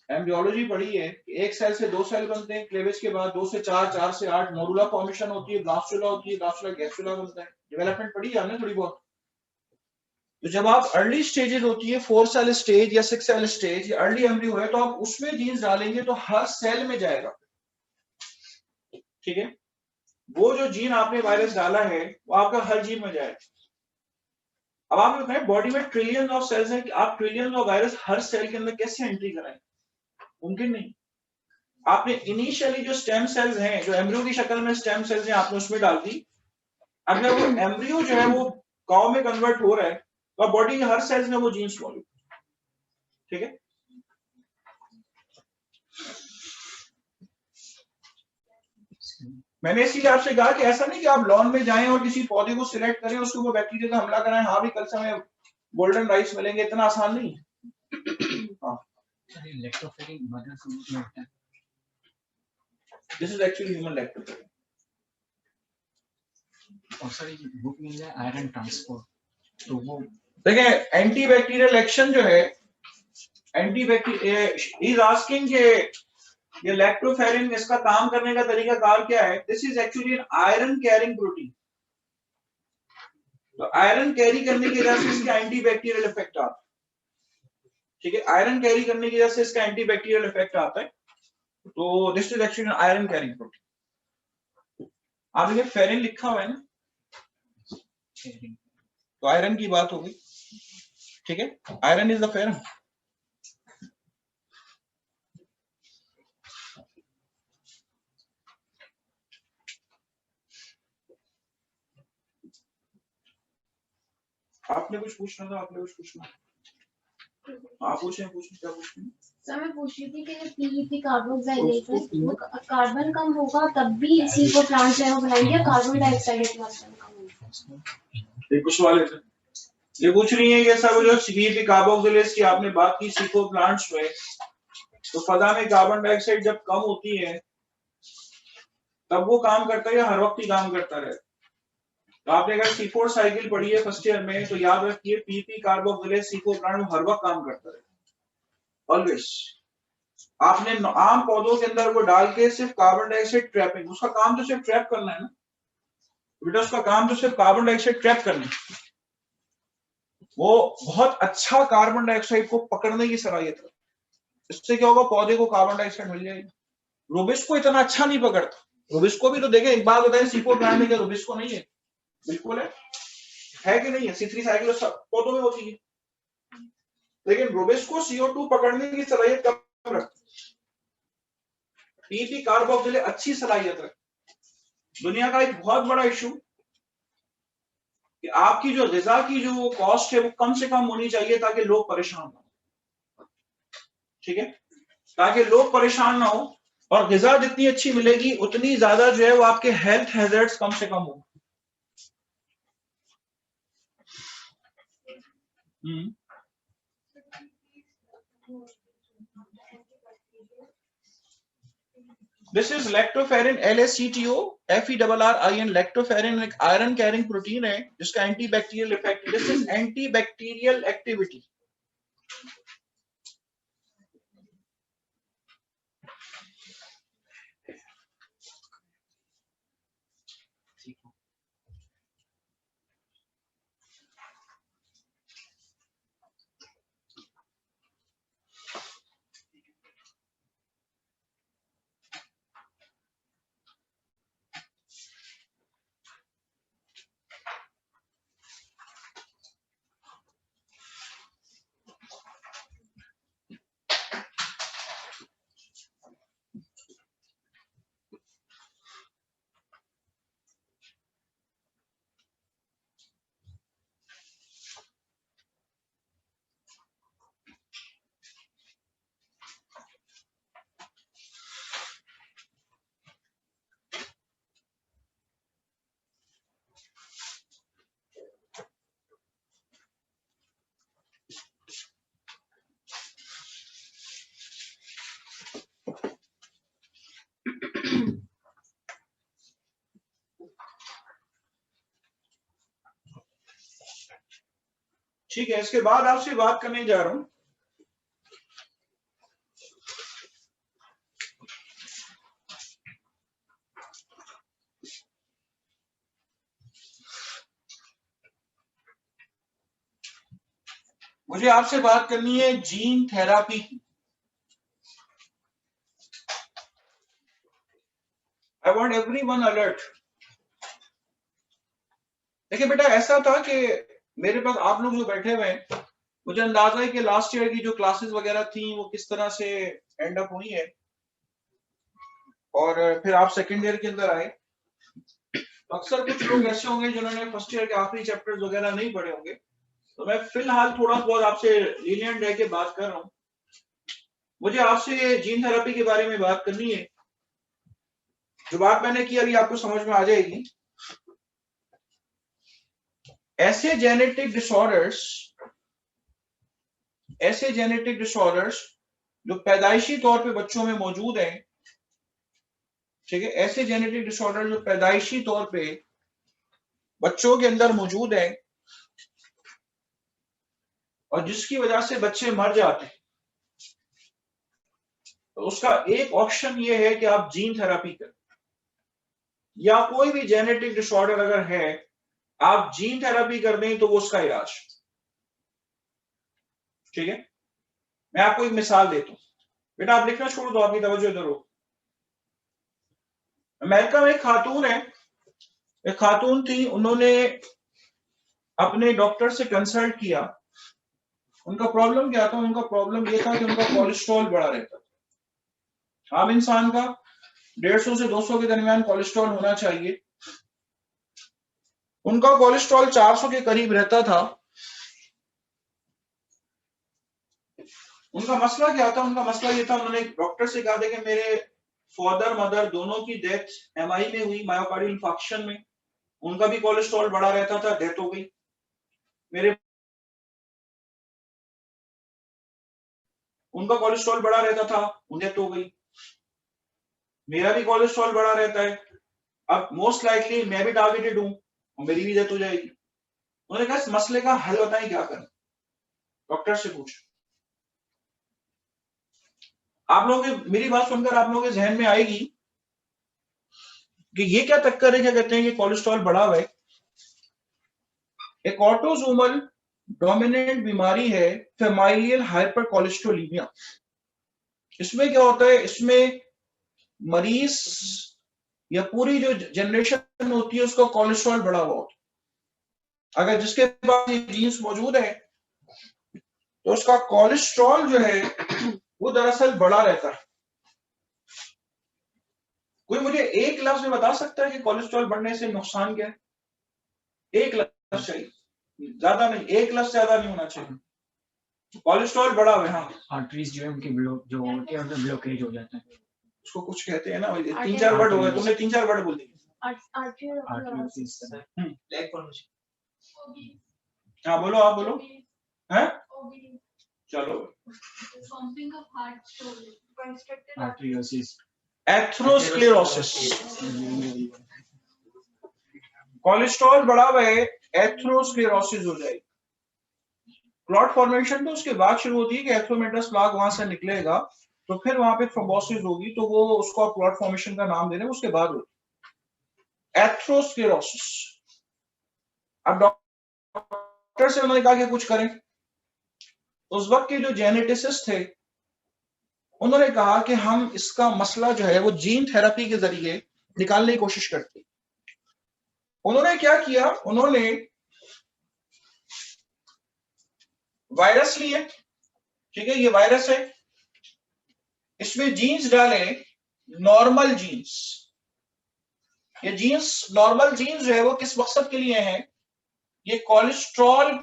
एम्ब्रियोलॉजी पढ़ी है, एक सेल से 2 सेल बनते हैं, क्लेवेज के बाद 2 से 4, 4 से 8 मोरुला फॉर्मेशन होती है, ब्लास्टुला होती है, ब्लास्टुला गैस्ट्रुला बनता है। डेवलपमेंट पढ़ी है आपने थोड़ी बहुत। तो जब आप अर्ली स्टेजेस होती है, 4 सेल स्टेज या 6 सेल स्टेज या अर्ली एम्ब्रियो है, तो आप उसमें जीन्स डालेंगे तो हर सेल में जाएगा। ठीक है, वो जो जीन आपने वायरस डाला है वो आपका हर जीन में जाएगा। अब आप बताएं बॉडी में ट्रिलियन ऑफ सेल्स हैं कि आप ट्रिलियन ऑफ वायरस हर सेल के अंदर कैसे एंट्री कराएं? मुमकिन नहीं। आपने इनिशियली जो स्टेम सेल्स हैं, जो एम्ब्रियो की शक्ल में स्टेम सेल्स हैं, आपने उसमें डाल दी। अगर वो एम्ब्रियो जो है वो काउ में कन्वर्ट हो रहा है तो बॉडी के हर सेल्स में वो जीन्स मौजूद, ठीक है। मैंने इसीलिए आपसे कहा कि ऐसा नहीं कि आप लॉन में जाएं और किसी पौधे को सिलेक्ट करें, उसके ऊपर बैक्टीरिया का हमला कराएं, हाँ भी कल से हमें गोल्डन राइस मिलेंगे, इतना आसान नहीं है। हाँ, लैक्टोफेरिन मदर फ्रूट में होता है। This is actually human lactoferrin. और सर ये बुक मिल जाए आयरन ट्रांसपोर्ट, तो वो देखिए एंटी बैक्टीरियल एक्शन जो है, एंटी बैक्टीरिया इज आस्किंग के ये लैक्टोफेरिन इसका काम करने का तरीका कार क्या है? This is actually an iron carrying protein. तो आयरन कैरी करने की वजह से इसका एंटी बैक्टीरियल इफेक्ट आता है, ठीक है। आयरन कैरी करने की वजह से इसका एंटी बैक्टीरियल इफेक्ट आता है। तो this is actually an iron carrying protein. आप देखिए फेरिन लिखा हुआ है ना, तो आयरन की बात हो गई, ठीक है। आयरन इज द फेरन। आपने कुछ पूछना था, आपने कुछ पूछना, आप पूछें, क्या पूछना? सर मैं पूछ रही थी कि पीईपी कार्बोक्सिलेशन कार्बन कम होगा तब भी इसी को प्लांट जो है वो बनाएंगे, कार्बन डाइऑक्साइड के मात्रा कम होगा। ये कुछ वाले थे, ये पूछ रही है ये सब जो पीईपी कार्बोक्सिलेज की आपने बात की सीको प्लांट्स में, तो फजा में कार्बन डाइऑक्साइड जब कम होती है तब वो काम करता है या हर वक्त ही काम करता रहे? तो आपने अगर C4 साइकिल पढ़ी है फर्स्ट ईयर में तो याद रखिए पीपी कार्बोक्सिलेज सीको प्लांट हर वक्त काम करता रहे, ऑलवेज। आपने आम पौधों के अंदर वो डाल के सिर्फ कार्बन डाइऑक्साइड ट्रैपिंग, उसका काम तो सिर्फ ट्रैप करना है ना बेटा, उसका काम तो सिर्फ कार्बन डाइऑक्साइड ट्रैप करना है। वो बहुत अच्छा कार्बन डाइऑक्साइड को पकड़ने की सलाहियत है। इससे क्या होगा, पौधे को कार्बन डाइऑक्साइड मिल जाएगी। रूबिस्को इतना अच्छा नहीं पकड़ता। रूबिस्को भी तो देखें, एक बात बताएं, सीको प्लांट में क्या रूबिस्को नहीं है? बिल्कुल है कि नहीं है? C3 साइकिल पौधों में होती है, लेकिन रूबिस्को CO2 पकड़ने की सलाहियत कम रखता है। पीपी कार्बोक्सिलेज अच्छी सलाहियत रखता। दुनिया का एक बहुत बड़ा इशू कि आपकी जो ग़िज़ा की जो कॉस्ट है वो कम से कम होनी चाहिए ताकि लोग परेशान ना हो, ठीक है, ताकि लोग परेशान ना हो। और ग़िज़ा जितनी अच्छी मिलेगी उतनी ज्यादा जो है वो आपके हेल्थ हैजर्ड्स कम से कम हो। This is lactoferrin LACTO FERRIN। lactoferrin एक आयरन कैरिंग प्रोटीन है जिसका antibacterial effect, this is antibacterial activity. ठीक है, इसके बाद आपसे बात करने जा रहा हूं मुझे आपसे बात करनी है जीन थेरापी की। I want everyone alert. देखिए बेटा, ऐसा था कि मेरे पास आप लोग जो बैठे हुए हैं, मुझे अंदाजा है कि लास्ट ईयर की जो क्लासेस वगैरह थी वो किस तरह से एंड अप हुई है, और फिर आप सेकेंड ईयर के अंदर आए। तो अक्सर कुछ लोग ऐसे होंगे जिन्होंने फर्स्ट ईयर के आखिरी चैप्टर्स वगैरह नहीं पढ़े होंगे, तो मैं फिलहाल थोड़ा बहुत आपसे लीनियंट रह के बात कर रहा हूँ। मुझे आपसे जीन थेरेपी के बारे में बात करनी है। जो बात मैंने की अभी आपको समझ में आ जाएगी। ऐसे जेनेटिक डिसऑर्डर्स जो पैदाइशी तौर पे बच्चों में मौजूद हैं, ठीक है, ऐसे जेनेटिक डिसऑर्डर जो पैदाइशी तौर पे बच्चों के अंदर मौजूद है और जिसकी वजह से बच्चे मर जाते हैं, तो उसका एक ऑप्शन ये है कि आप जीन थेरेपी करें, या कोई भी जेनेटिक डिसऑर्डर अगर है आप जीन थेरेपी कर दें तो वो उसका इलाज। ठीक है, मैं आपको एक मिसाल देता हूं। बेटा आप लिखना छोड़ दो, आपकी तवज्जो इधर हो। अमेरिका में एक खातून थी, उन्होंने अपने डॉक्टर से कंसल्ट किया। उनका प्रॉब्लम क्या था? उनका प्रॉब्लम ये था कि उनका कोलेस्ट्रॉल बढ़ा रहता था। आम इंसान का 150 से 200 के दरमियान कोलेस्ट्रॉल होना चाहिए, उनका कोलेस्ट्रॉल 400 के करीब रहता था। उनका मसला क्या था? उनका मसला ये था, उन्होंने डॉक्टर से कहा था कि मेरे फादर मदर दोनों की डेथ एमआई में हुई, मायोकार्डियल इंफार्क्शन में। उनका भी कोलेस्ट्रॉल बढ़ा रहता था, डेथ हो गई। उनका कोलेस्ट्रॉल बढ़ा रहता था, डेथ हो गई। मेरा भी कोलेस्ट्रॉल बढ़ा रहता है, अब मोस्ट लाइकली मैं भी टारगेटेड हूं और मेरी भी डेथ हो जाएगी। उन्होंने कहा इस मसले का हल बताएं, क्या करें? डॉक्टर से पूछ। आप लोगों के मेरी बात सुनकर आप लोगों के जहन में आएगी कि ये क्या चक्कर है, क्या कहते हैं कि कोलेस्ट्रॉल बढ़ा हुआ है। एक ऑटोसोमल डोमिनेंट बीमारी है फेमाइलियल हाइपरकोलेस्ट्रोलीमिया। इसमें क्या होता है? इसमें मरीज या पूरी जो जनरेशन होती है उसका कोलेस्ट्रॉल बढ़ा हुआ होता है। अगर जिसके पास ये जीन्स मौजूद है तो उसका कोलेस्ट्रॉल जो है वो दरअसल बढ़ा रहता है। कोई मुझे एक लफ्ज में बता सकता है कि कोलेस्ट्रॉल बढ़ने से नुकसान क्या है? एक लफ्ज चाहिए, ज्यादा नहीं, एक लफ्ज ज्यादा नहीं होना चाहिए। कोलेस्ट्रॉल बढ़ा हुआ है, हाँ, आर्टरीज जो है उनकी जो होती है उनमें ब्लॉकेज हो जाता है, उसको कुछ कहते हैं ना। 3-4 वर्ड हो गए, तुमने 3-4 वर्ड बोल दिए। हाँ बोलो, आप बोलो। हैं? चलो, आर्टरियोसिस, एथेरोस्क्लेरोसिस। कोलेस्ट्रॉल बढ़ा हुआ है, एथेरोस्क्लेरोसिस हो जाएगी। क्लॉट फॉर्मेशन तो उसके बाद शुरू होती है कि एथेरोमेटस प्लाक वहां से निकलेगा, तो फिर वहां पे थ्रोम्बोसिस होगी, तो वो उसको आप क्लॉट फॉर्मेशन का नाम दे रहे हैं, उसके बाद होती है एथेरोस्क्लेरोसिस। अब डॉक्टर से उन्होंने कहा कि कुछ करें। उस वक्त के जो जेनेटिसिस्ट थे उन्होंने कहा कि हम इसका मसला जो है वो जीन थेरेपी के जरिए निकालने की कोशिश करते। उन्होंने क्या किया? उन्होंने वायरस लिए, ठीक है, ये वायरस है, इसमें जीन्स डाले, नॉर्मल जीन्स। ये जीन्स, नॉर्मल जीन्स जो है वो किस मकसद के लिए है? ये कोलेस्ट्रॉल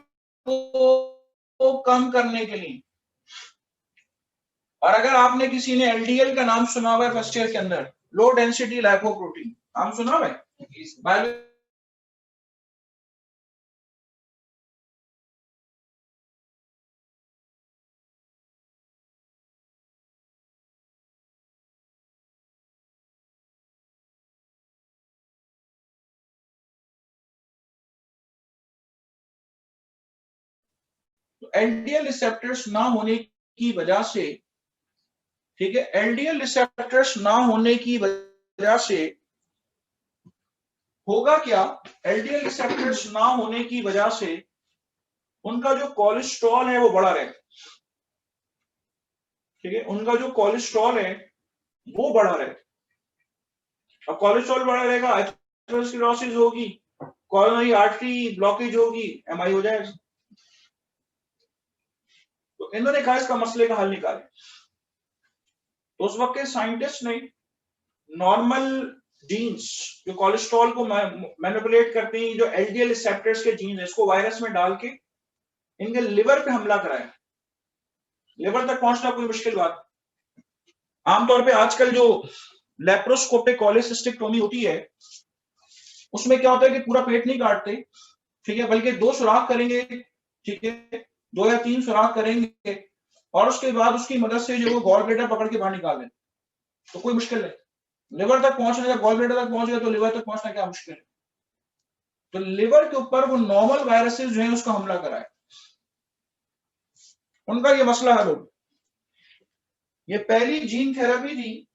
को कम करने के लिए। और अगर आपने किसी ने एलडीएल का नाम सुना हुआ है फर्स्ट ईयर के अंदर, लो डेंसिटी लाइपोप्रोटीन, नाम सुना हुआ है? एलडीएल रिसेप्टर्स ना होने की वजह से, ठीक है, एलडीएल रिसेप्टर्स ना होने की वजह से होगा क्या? एलडीएल रिसेप्टर्स ना होने की वजह से उनका जो कोलेस्ट्रॉल है वो बढ़ा रहेगा, ठीक है, उनका जो कोलेस्ट्रॉल है वो बढ़ा रहेगा। अब कोलेस्ट्रॉल बढ़ा रहेगा, एथेरोस्क्लेरोसिस होगी, कोरोनरी आर्टरी ब्लॉकेज होगी, MI हो जाएगा। तो इन्होंने कहा इसका मसले का हल निकाले। तो उस वक्त के साइंटिस्ट ने नॉर्मल जीन्स जो कोलेस्ट्रॉल को मैनिपुलेट करते हैं, जो LDL रिसेप्टर्स के जीन्स है, इसको वायरस में डाल के इनके लिवर पे हमला कराया। लिवर तक पहुंचना कोई मुश्किल बात। आमतौर पे आजकल जो लेप्रोस्कोपिक कोलेसिस्टेक्टोमी होती है उसमें क्या होता है कि पूरा पेट नहीं काटते, ठीक है, बल्कि 2 सुराख करेंगे, ठीक है, 2 या 3 सुराख करेंगे और उसके बाद उसकी मदद से जो वो गॉल ब्लैडर पकड़ के बाहर निकाल दें। तो कोई मुश्किल नहीं। लिवर तक पहुंचने का, गॉल ब्लैडर तक पहुंच गया तो लिवर तक पहुंचना क्या मुश्किल है। तो लिवर के ऊपर वो नॉर्मल वायरसेस जो है उसका हमला कराए, उनका ये मसला हल हो। ये पहली जीन थेरेपी थी,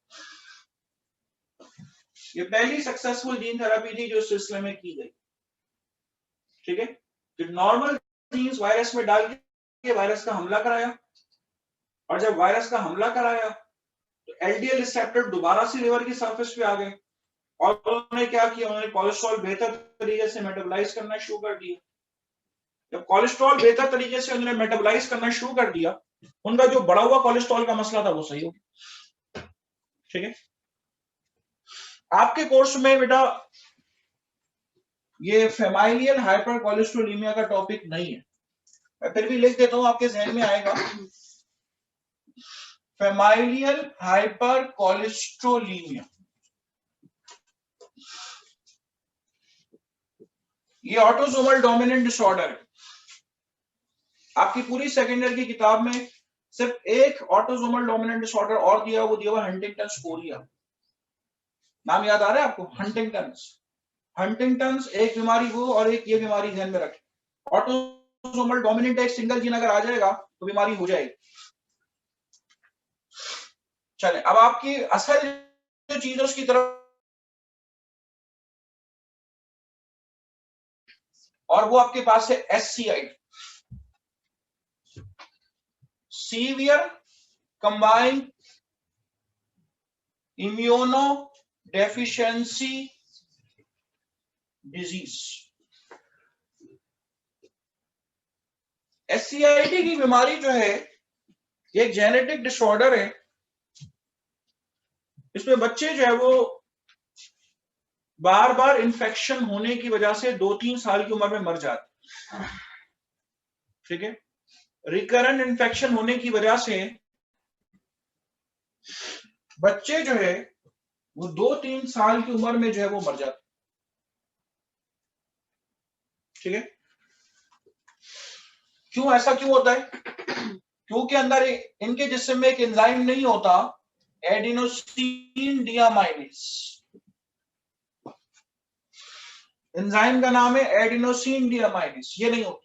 ये पहली सक्सेसफुल जीन थेरेपी थी जो इस सिलसिले में की गई, ठीक है। जो नॉर्मल जीन्स वायरस में डाल के वायरस का हमला कराया, और जब वायरस का हमला कराया तो LDL रिसेप्टर दोबारा से लिवर की सरफेस पे आ गए और उन्होंने क्या किया, उन्होंने कोलेस्ट्रॉल बेहतर तरीके से मेटाबोलाइज करना शुरू कर दिया। जब कोलेस्ट्रॉल बेहतर तरीके से उन्होंने मेटाबोलाइज करना शुरू कर दिया, उनका जो बढ़ा हुआ कोलेस्ट्रॉल का मसला था वो सही हो गया, ठीक है। आपके कोर्स में बेटा ये फेमाइलियल हाइपर कोलेस्ट्रोलीमिया का टॉपिक नहीं है, मैं फिर भी लिख देता हूं, आपके जहन में आएगा। फेमाइलियल हाइपर कोलेस्ट्रोलीमिया, ये ऑटोसोमल डोमिनेंट डिसऑर्डर है। आपकी पूरी सेकेंड ईयर की किताब में सिर्फ एक ऑटोसोमल डोमिनेंट डिसऑर्डर और दिया, वो दिया हुआ हंटिंगटन्स कोरिया। नाम याद आ रहा है आपको? हंटिंगटन्स। हंटिंगटन्स एक बीमारी वो और एक ये बीमारी ध्यान में रखें। ऑटोसोमल डोमिनेंट एक सिंगल जीन अगर आ जाएगा तो बीमारी हो जाएगी। चले अब आपकी असल जो चीज है उसकी तरफ, और वो आपके पास है SCI, severe combined immuno deficiency disease. SCID की बीमारी जो है ये एक जेनेटिक डिसऑर्डर है। इसमें बच्चे जो है वो बार बार इन्फेक्शन होने की वजह से 2-3 साल की उम्र में मर जाते, ठीक है। रिकरेंट इन्फेक्शन होने की वजह से बच्चे जो है वो 2-3 साल की उम्र में जो है वो मर जाते, ठीक है। क्यों ऐसा क्यों होता है? क्योंकि अंदर इनके जिस्म में एक एंजाइम नहीं होता, एडिनोसिन डियामाइनेज। एंजाइम का नाम है एडिनोसिन डियामाइनेज, ये नहीं होता।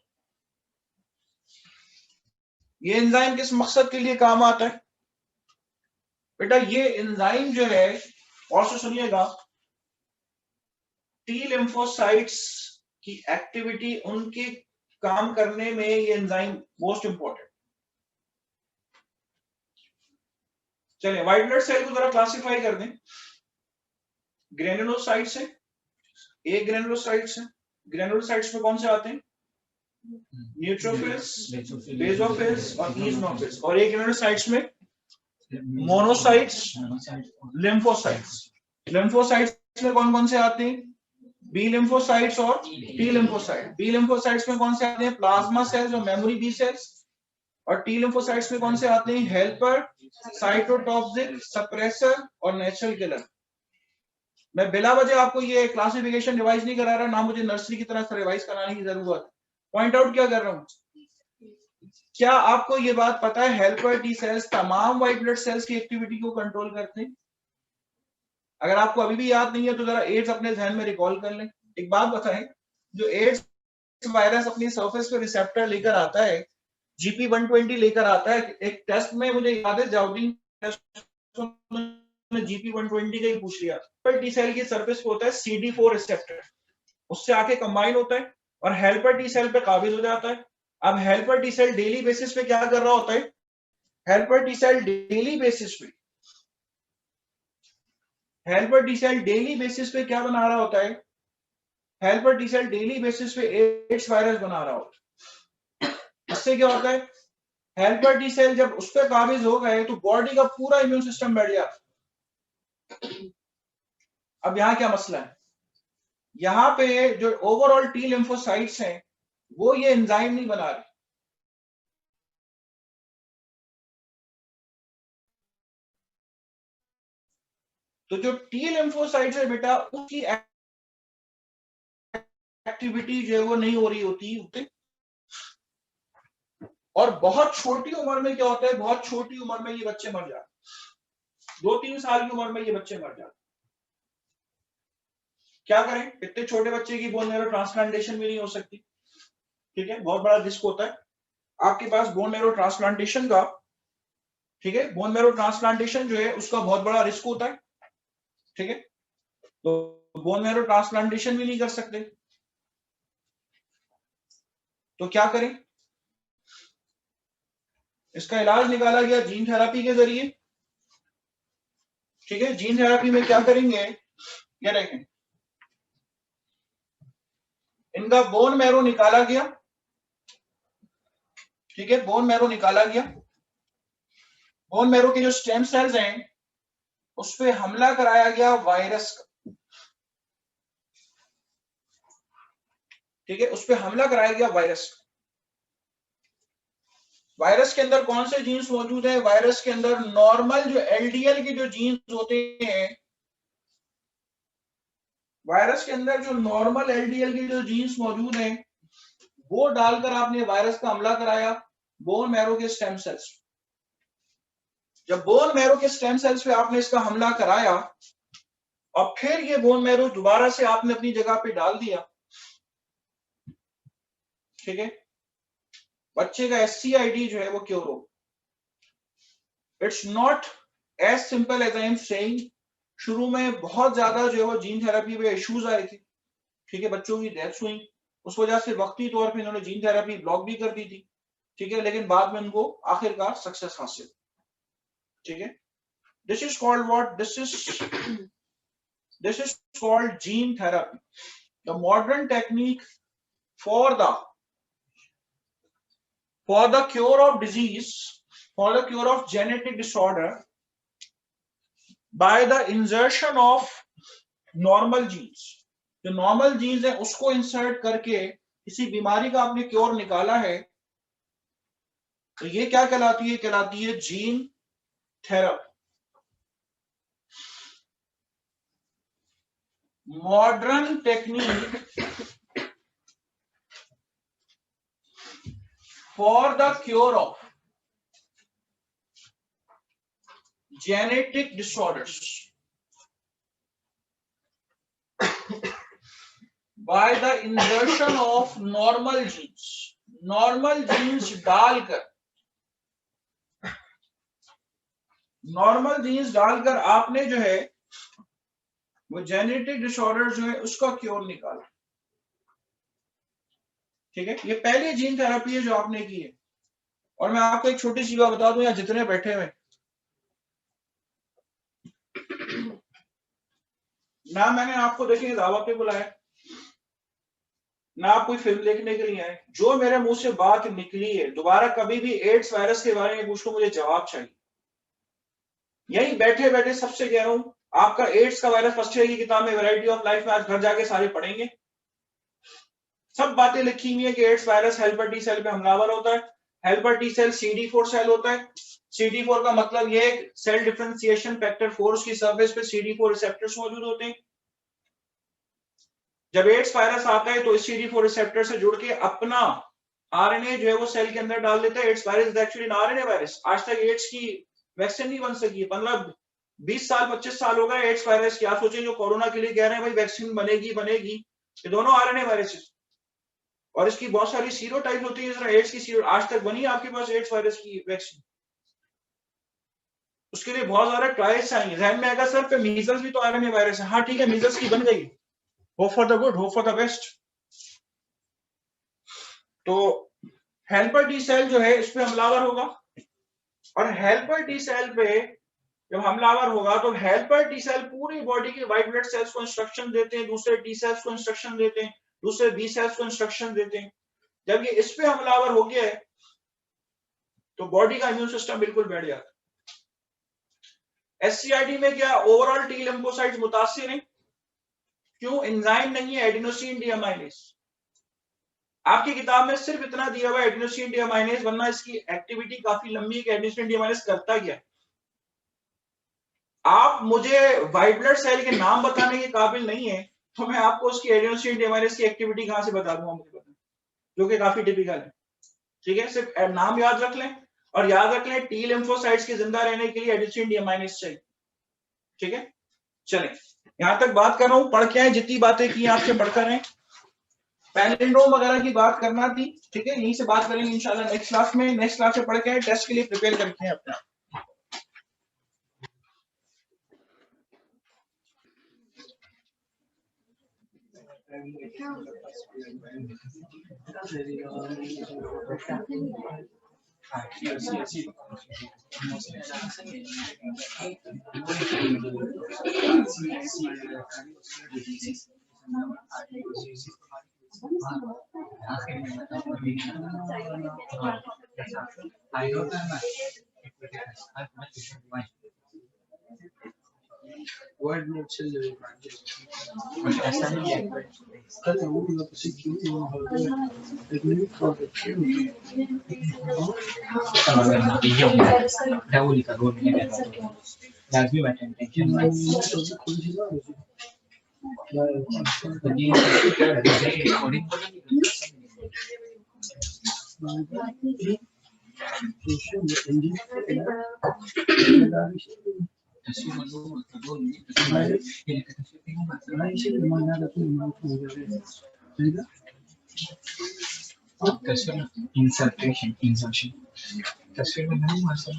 ये एंजाइम किस मकसद के लिए काम आता है बेटा? ये एंजाइम जो है, और से सुनिएगा, टी लिम्फोसाइट्स की एक्टिविटी, उनके काम करने में ये एंजाइम मोस्ट इंपॉर्टेंट। चलिए व्हाइट ब्लड सेल को जरा क्लासिफाई कर दें। ग्रेनुलोसाइट्स है, एक ग्रेनुलोसाइट्स है। ग्रेनुलोसाइट्स में कौन से आते हैं? न्यूट्रोफिल्स, बेसोफिल्स और ईओसिनोफिल्स। और एक ग्रेनुलोसाइट्स में मोनोसाइट्स, लिम्फोसाइट्स। लिम्फोसाइट्स में कौन कौन से आते हैं? बी लिम्फोसाइट्स और टी लिम्फोसाइट। बी लिम्फोसाइट्स में कौन से आते हैं? प्लाज्मा सेल्स और मेमोरी बी सेल्स। और टी लिम्फोसाइट्स में कौन से आते हैं? हेल्पर, साइटोटॉक्सिक, सप्रेसर और नेचुरल किलर। मैं बिला वजह आपको ये क्लासिफिकेशन रिवाइज नहीं करा रहा, ना मुझे नर्सरी की तरह से रिवाइज कराने की जरूरत है। पॉइंट आउट क्या कर रहा हूं? क्या आपको ये बात पता है हेल्पर टी सेल्स तमाम व्हाइट ब्लड सेल्स की एक्टिविटी को कंट्रोल करते हैं? अगर आपको अभी भी याद नहीं है तो जरा एड्स अपने ध्यान में रिकॉल कर लें। एक बात बताएं, जो एड्स वायरस अपनी सरफेस पे रिसेप्टर लेकर आता है, GP120 लेकर आता है। एक टेस्ट में मुझे याद है जाउडिंग टेस्ट में GP120 का ही पूछ लिया। पर टी सेल की सरफेस पे होता है CD4 रिसेप्टर, उससे आके कंबाइन होता है और हेल्पर टी सेल पे काबिज हो जाता है। अब helper T cell daily basis पे क्या कर रहा होता है? Helper T cell daily basis पे, helper T cell daily basis पे क्या बना रहा होता है? Helper T cell daily basis पे एड्स वायरस बना रहा होता है। इससे क्या होता है, हेल्पर टी सेल जब उस पर काबिज हो गए तो बॉडी का पूरा इम्यून सिस्टम बैठ जाता। अब यहाँ क्या मसला है, यहाँ पे जो ओवरऑल टी लिम्फोसाइट्स हैं वो ये एंजाइम नहीं बना रहे। तो जो टी लिम्फोसाइट्स है बेटा, उसकी एक्टिविटी जो है वो नहीं हो रही होती। और बहुत छोटी उम्र में क्या होता है, बहुत छोटी उम्र में ये बच्चे मर जाते, 2-3 साल की उम्र में ये बच्चे मर जाते। क्या करें, इतने छोटे बच्चे की बोन मैरो ट्रांसप्लांटेशन भी नहीं हो सकती, ठीक है, बहुत बड़ा रिस्क होता है आपके पास बोन मैरो ट्रांसप्लांटेशन का, ठीक है, बोन मैरो ट्रांसप्लांटेशन जो है उसका बहुत बड़ा रिस्क होता है, ठीक है, तो बोन मैरो ट्रांसप्लांटेशन भी नहीं कर सकते। तो क्या करें, इसका इलाज निकाला गया जीन थेरेपी के जरिए, ठीक है। जीन थेरेपी में क्या करेंगे, ये देखें, इनका बोन मैरो निकाला गया, ठीक है, बोन मैरो निकाला गया, बोन मैरो के जो स्टेम सेल्स हैं उस पे हमला कराया गया वायरस का, ठीक है, उस पे हमला कराया गया वायरस का। वायरस के अंदर कौन से जीन्स मौजूद है, वायरस के अंदर नॉर्मल जो एलडीएल के जो जीन्स होते हैं, वायरस के अंदर जो नॉर्मल एलडीएल के जो जीन्स मौजूद हैं वो डालकर आपने वायरस का हमला कराया बोन मैरो के स्टेम सेल्स। जब बोन मैरो के स्टेम सेल्स पे आपने इसका हमला कराया और फिर ये बोन मैरो दोबारा से आपने अपनी जगह पे डाल दिया, ठीक है, बच्चे का SCID जो है वो क्योर हो। It's not as simple as I am saying. शुरू में बहुत ज्यादा जो है वो जीन थेरेपी पे इश्यूज आए थे, ठीक है, बच्चों की डेथ्स हुई, उस वजह से वक्ती तौर पे इन्होंने जीन थेरेपी ब्लॉक भी कर दी थी, ठीक है, लेकिन बाद में उनको आखिरकार सक्सेस हासिल, ठीक है। This is called what, this is called gene therapy, the modern technique for the cure of disease, for the cure of genetic disorder by the insertion of normal genes। जो नॉर्मल जीन्स है उसको इंसर्ट करके किसी बीमारी का आपने क्योर निकाला है, तो ये क्या कहलाती है, कहलाती है gene therapy. Modern technique for the cure of genetic disorders by the insertion of normal genes। Normal genes डालकर, नॉर्मल जीन्स डालकर आपने जो है वो जेनेटिक डिसऑर्डर जो है उसका क्योर निकाला, ठीक है। ये पहली जीन थेरेपी है जो आपने की है। और मैं आपको एक छोटी सी बात बता दूं, यहाँ जितने बैठे हुए ना मैंने आपको देखिए दावत पे बुलाया, ना आप कोई फिल्म देखने के लिए आए, जो मेरे मुंह से बात निकली है, दोबारा कभी भी एड्स वायरस के बारे में पूछो मुझे जवाब चाहिए। यही बैठे बैठे सबसे कह रहा हूं, आपका एड्स का वायरस फर्स्ट ईयर की किताब में वैरायटी ऑफ लाइफ में आज घर जाके सारे पढ़ेंगे, सब बातें लिखी हुई है कि AIDS virus helper T cell पे हमलावर होता है। Helper T cell CD4 cell होता है। CD4 का मतलब ये सेल डिफरेंशिएशन फैक्टर 4 की सरफेस पे CD4 रिसेप्टर्स मौजूद होते हैं। जब एड्स वायरस आता है तो इस CD4 रिसेप्टर से जुड़ के अपना आरएनए जो है वो सेल के अंदर डाल देता है। AIDS virus is actually an RNA virus. आज तक एड्स की वैक्सीन नहीं बन सकी, 15-20 साल 25 साल हो गए एड्स वायरस की। आप सोचें जो कोरोना के लिए कह रहे हैं भाई वैक्सीन बनेगी बनेगी, ये दोनों आरएनए वायरस और इसकी बहुत सारी सीरो टाइप होती है। जरा एड्स की सीरो आज तक बनी आपके पास एड्स वायरस की वैक्सीन? उसके लिए बहुत सारे ट्रायल्स आएंगे। जहन में आएगा सर पे मीजल्स भी तो आरएनए वायरस है। हाँ ठीक है, मीजल्स की बन गई, hope for the good, hope for the best. तो हेल्पर टी सेल जो है इस पे हमलावर होगा और हेल्पर टी सेल पे जब हमलावर होगा तो हेल्पर टी सेल पूरी बॉडी के व्हाइट ब्लड सेल्स को इंस्ट्रक्शन देते हैं, दूसरे टी सेल्स को इंस्ट्रक्शन देते हैं, दूसरे बी सेल्स को इंस्ट्रक्शन देते हैं। जब ये इस पे हमलावर हो गया है तो बॉडी का इम्यून सिस्टम बिल्कुल बैठ जाता है। एससीआईडी में क्या ओवरऑल टी लिम्फोसाइट्स मुतासिर हैं, क्यों? एंजाइम नहीं है एडिनोसिन डीअमाइनेज। आपकी किताब में सिर्फ इतना दिया हुआ है एडिनोसिन डीअमाइनेज, वरना इसकी एक्टिविटी काफी लंबी है कि एडिनोसिन डीअमाइनेज करता क्या है। आप मुझे व्हाइट ब्लड सेल के नाम बताने के काबिल नहीं है तो मैं आपको उसकी एडिनोसिन डीअमाइनेज की एक्टिविटी कहां से बता दूंगा, मुझे बताएं, जो कि काफी टिपिकल है। ठीक है, सिर्फ नाम याद रख लें और याद रख लें टी लिम्फोसाइट्स के जिंदा रहने के लिए एडिनोसिन डीअमाइनेज चाहिए। ठीक है, चलें, यहां तक बात कर रहा हूं, पढ़ के आए, जितनी बातें की आपसे पढ़कर रहे। पैलिंड्रोम वगैरह की बात करना थी, ठीक है, यहीं से बात करेंगे इंशाल्लाह नेक्स्ट क्लास में। नेक्स्ट क्लास से पढ़ के आए, टेस्ट के लिए प्रिपेयर करके हैं अपना। Word no children. ऐसा नहीं है। कल वो भी वापस क्यों नहीं कर Double का रोल नहीं रहता तो that's me what intention was the game recording insertion तस्वीर में नहीं मासा